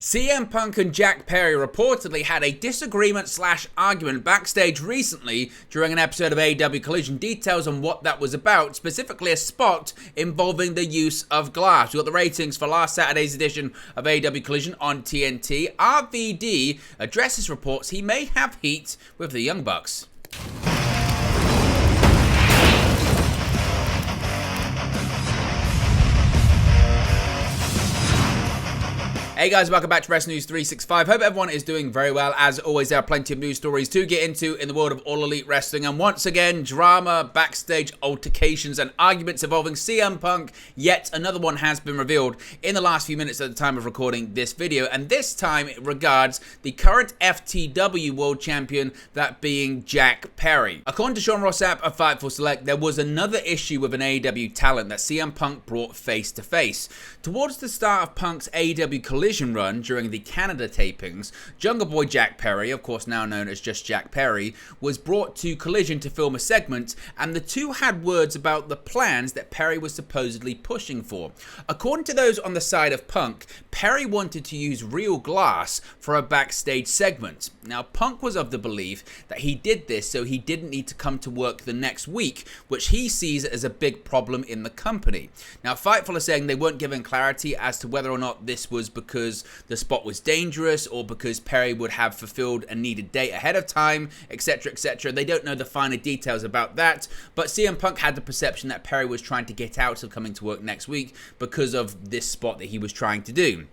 CM Punk and Jack Perry reportedly had a disagreement/argument backstage recently during an episode of AEW Collision. Details on what that was about, specifically a spot involving the use of glass. We got the ratings for last Saturday's edition of AEW Collision on TNT. RVD addresses reports he may have heat with the Young Bucks. Hey guys, welcome back to Wrestling News 365. Hope everyone is doing very well. As always, there are plenty of news stories to get into in the world of All Elite Wrestling. And once again, drama, backstage altercations, and arguments involving CM Punk. Yet another one has been revealed in the last few minutes at the time of recording this video. And this time it regards the current FTW World Champion, that being Jack Perry. According to Sean Rossap of Fightful Select, there was another issue with an AEW talent that CM Punk brought face to face. Towards the start of Punk's AEW Collision run during the Canada tapings, Jungle Boy Jack Perry, of course now known as just Jack Perry, was brought to Collision to film a segment, and the two had words about the plans that Perry was supposedly pushing for. According to those on the side of Punk, Perry wanted to use real glass for a backstage segment. Now, Punk was of the belief that he did this so he didn't need to come to work the next week, which he sees as a big problem in the company. Now, Fightful are saying they weren't given clarity as to whether or not this was because the spot was dangerous or because Perry would have fulfilled a needed date ahead of time, etc, etc. They don't know the finer details about that, but CM Punk had the perception that Perry was trying to get out of coming to work next week because of this spot that he was trying to do.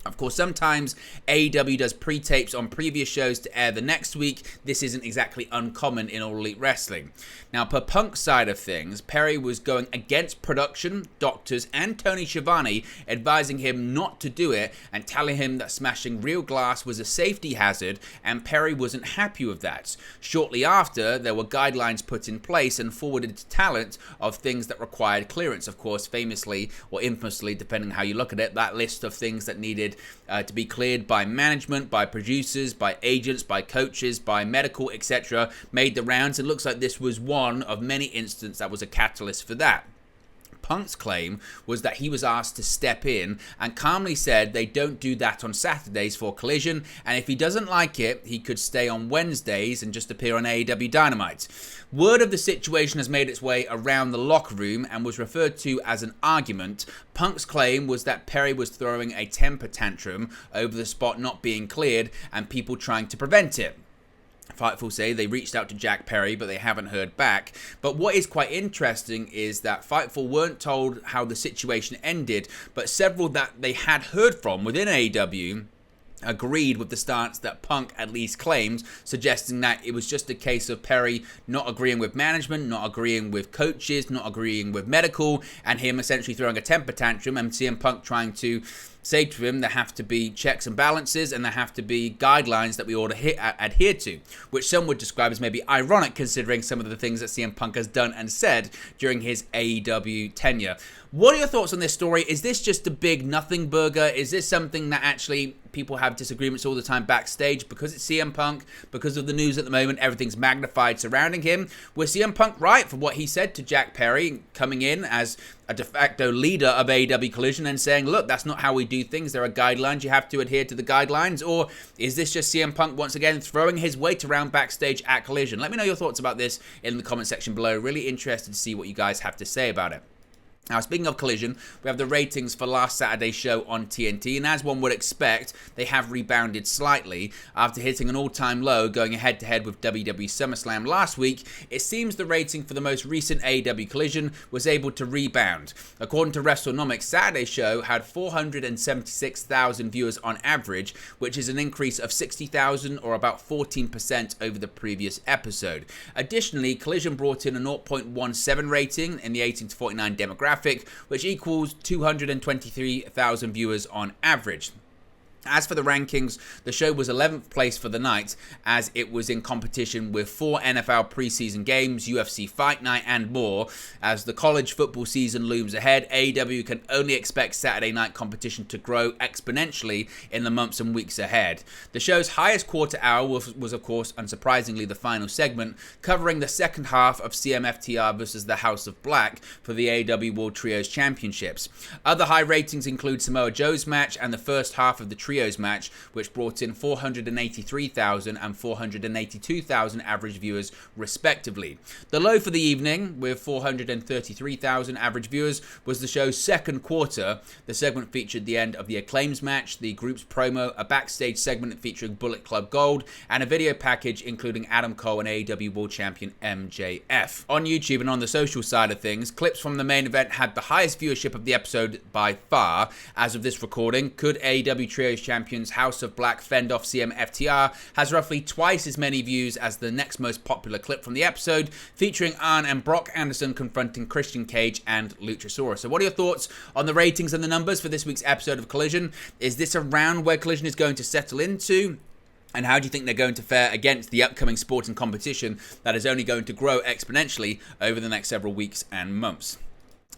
Of course, sometimes AEW does pre-tapes on previous shows to air the next week. This isn't exactly uncommon in All Elite Wrestling. Now, per Punk's side of things, Perry was going against production, doctors, and Tony Schiavone, advising him not to do it and telling him that smashing real glass was a safety hazard, and Perry wasn't happy with that. Shortly after, there were guidelines put in place and forwarded to talent of things that required clearance. Of course, famously or infamously, depending on how you look at it, that list of things that needed to be cleared by management, by producers, by agents, by coaches, by medical, etc. made the rounds. It looks like this was one of many instances that was a catalyst for that. Punk's claim was that he was asked to step in and calmly said they don't do that on Saturdays for Collision, and if he doesn't like it, he could stay on Wednesdays and just appear on AEW Dynamite. Word of the situation has made its way around the locker room and was referred to as an argument. Punk's claim was that Perry was throwing a temper tantrum over the spot not being cleared and people trying to prevent it. Fightful say they reached out to Jack Perry, but they haven't heard back. But what is quite interesting is that Fightful weren't told how the situation ended, but several that they had heard from within AEW agreed with the stance that Punk at least claimed, suggesting that it was just a case of Perry not agreeing with management, not agreeing with coaches, not agreeing with medical, and him essentially throwing a temper tantrum, and CM Punk trying to say to him there have to be checks and balances and there have to be guidelines that we ought to adhere to, which some would describe as maybe ironic considering some of the things that CM Punk has done and said during his AEW tenure. What are your thoughts on this story? Is this just a big nothing burger? Is this something that actually people have disagreements all the time backstage because it's CM Punk, because of the news at the moment, everything's magnified surrounding him? Was CM Punk right for what he said to Jack Perry, coming in as a de facto leader of AEW Collision and saying, look, that's not how we do things, there are guidelines, you have to adhere to the guidelines? Or is this just CM Punk once again throwing his weight around backstage at Collision? Let me know your thoughts about this in the comment section below. Really interested to see what you guys have to say about it. Now, speaking of Collision, we have the ratings for last Saturday's show on TNT, and as one would expect, they have rebounded slightly. After hitting an all-time low going head-to-head with WWE SummerSlam last week, it seems the rating for the most recent AEW Collision was able to rebound. According to WrestleNomics, Saturday's show had 476,000 viewers on average, which is an increase of 60,000 or about 14% over the previous episode. Additionally, Collision brought in a 0.17 rating in the 18 to 49 demographic, which equals 223,000 viewers on average. As for the rankings, the show was 11th place for the night as it was in competition with 4 NFL preseason games, UFC Fight Night and more. As the college football season looms ahead, AEW can only expect Saturday night competition to grow exponentially in the months and weeks ahead. The show's highest quarter hour was of course, unsurprisingly, the final segment, covering the second half of CMFTR versus the House of Black for the AEW World Trios Championships. Other high ratings include Samoa Joe's match and the first half of the Trios Trios match, which brought in 483,000 and 482,000 average viewers respectively. The low for the evening, with 433,000 average viewers, was the show's second quarter. The segment featured the end of the Acclaims match, the group's promo, a backstage segment featuring Bullet Club Gold, and a video package including Adam Cole and AEW World Champion MJF. On YouTube and on the social side of things, clips from the main event had the highest viewership of the episode by far. As of this recording, could AEW Trios Champions House of Black fend off CM FTR has roughly twice as many views as the next most popular clip from the episode, featuring Arn and Brock Anderson confronting Christian Cage and Luchasaurus. So what are your thoughts on the ratings and the numbers for this week's episode of Collision? Is this around where Collision is going to settle into? And how do you think they're going to fare against the upcoming sporting competition that is only going to grow exponentially over the next several weeks and months?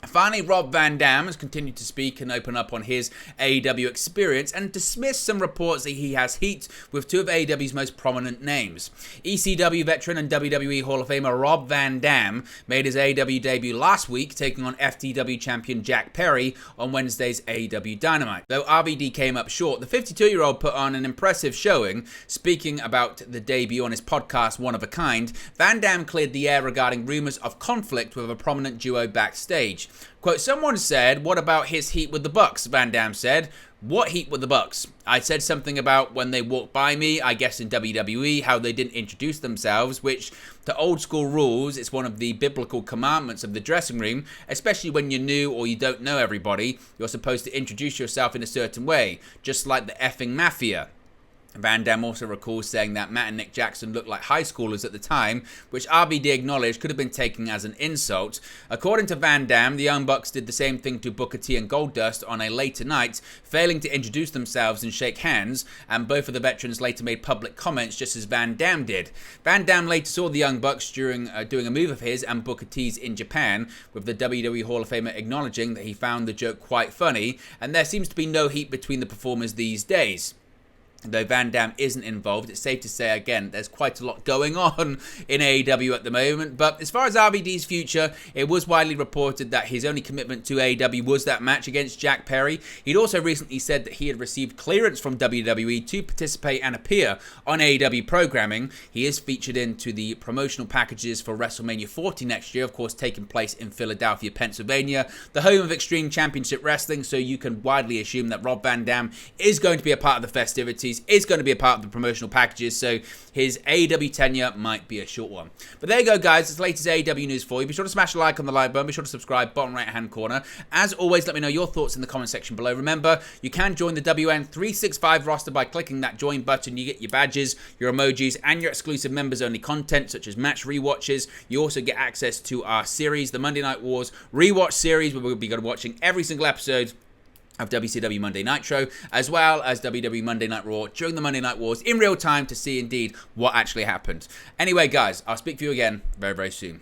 Finally, Rob Van Dam has continued to speak and open up on his AEW experience and dismiss some reports that he has heat with two of AEW's most prominent names. ECW veteran and WWE Hall of Famer Rob Van Dam made his AEW debut last week, taking on FTW champion Jack Perry on Wednesday's AEW Dynamite. Though RVD came up short, the 52-year-old put on an impressive showing. Speaking about the debut on his podcast, One of a Kind, Van Dam cleared the air regarding rumors of conflict with a prominent duo backstage. Quote, someone said, what about his heat with the Bucks? Van Dam said. What heat with the Bucks? I said something about when they walked by me, I guess in WWE, how they didn't introduce themselves, which to old school rules, it's one of the biblical commandments of the dressing room, especially when you're new or you don't know everybody. You're supposed to introduce yourself in a certain way, just like the effing mafia. Van Dam also recalls saying that Matt and Nick Jackson looked like high schoolers at the time, which RVD acknowledged could have been taken as an insult. According to Van Dam, the Young Bucks did the same thing to Booker T and Goldust on a later night, failing to introduce themselves and shake hands, and both of the veterans later made public comments just as Van Dam did. Van Dam later saw the Young Bucks during doing a move of his and Booker T's in Japan, with the WWE Hall of Famer acknowledging that he found the joke quite funny, and there seems to be no heat between the performers these days. Though Van Dam isn't involved, it's safe to say, again, there's quite a lot going on in AEW at the moment. But as far as RVD's future, it was widely reported that his only commitment to AEW was that match against Jack Perry. He'd also recently said that he had received clearance from WWE to participate and appear on AEW programming. He is featured into the promotional packages for WrestleMania 40 next year, of course, taking place in Philadelphia, Pennsylvania, the home of Extreme Championship Wrestling, so you can widely assume that Rob Van Dam is going to be a part of the festivities, is going to be a part of the promotional packages, so his AEW tenure might be a short one. But there you go, guys. It's the latest AEW news for you. Be sure to smash a like on the like button. Be sure to subscribe, bottom right-hand corner. As always, let me know your thoughts in the comment section below. Remember, you can join the WN365 roster by clicking that join button. You get your badges, your emojis, and your exclusive members-only content, such as match rewatches. You also get access to our series, the Monday Night Wars rewatch series, where we'll be watching every single episode of WCW Monday Nitro, as well as WWE Monday Night Raw during the Monday Night Wars in real time to see indeed what actually happened. Anyway, guys, I'll speak to you again very, very soon.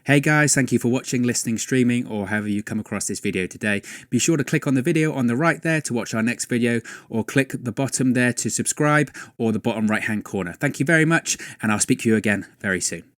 Hey guys, thank you for watching, listening, streaming, or however you come across this video today. Be sure to click on the video on the right there to watch our next video, or click the bottom there to subscribe, or the bottom right hand corner. Thank you very much, and I'll speak to you again very soon.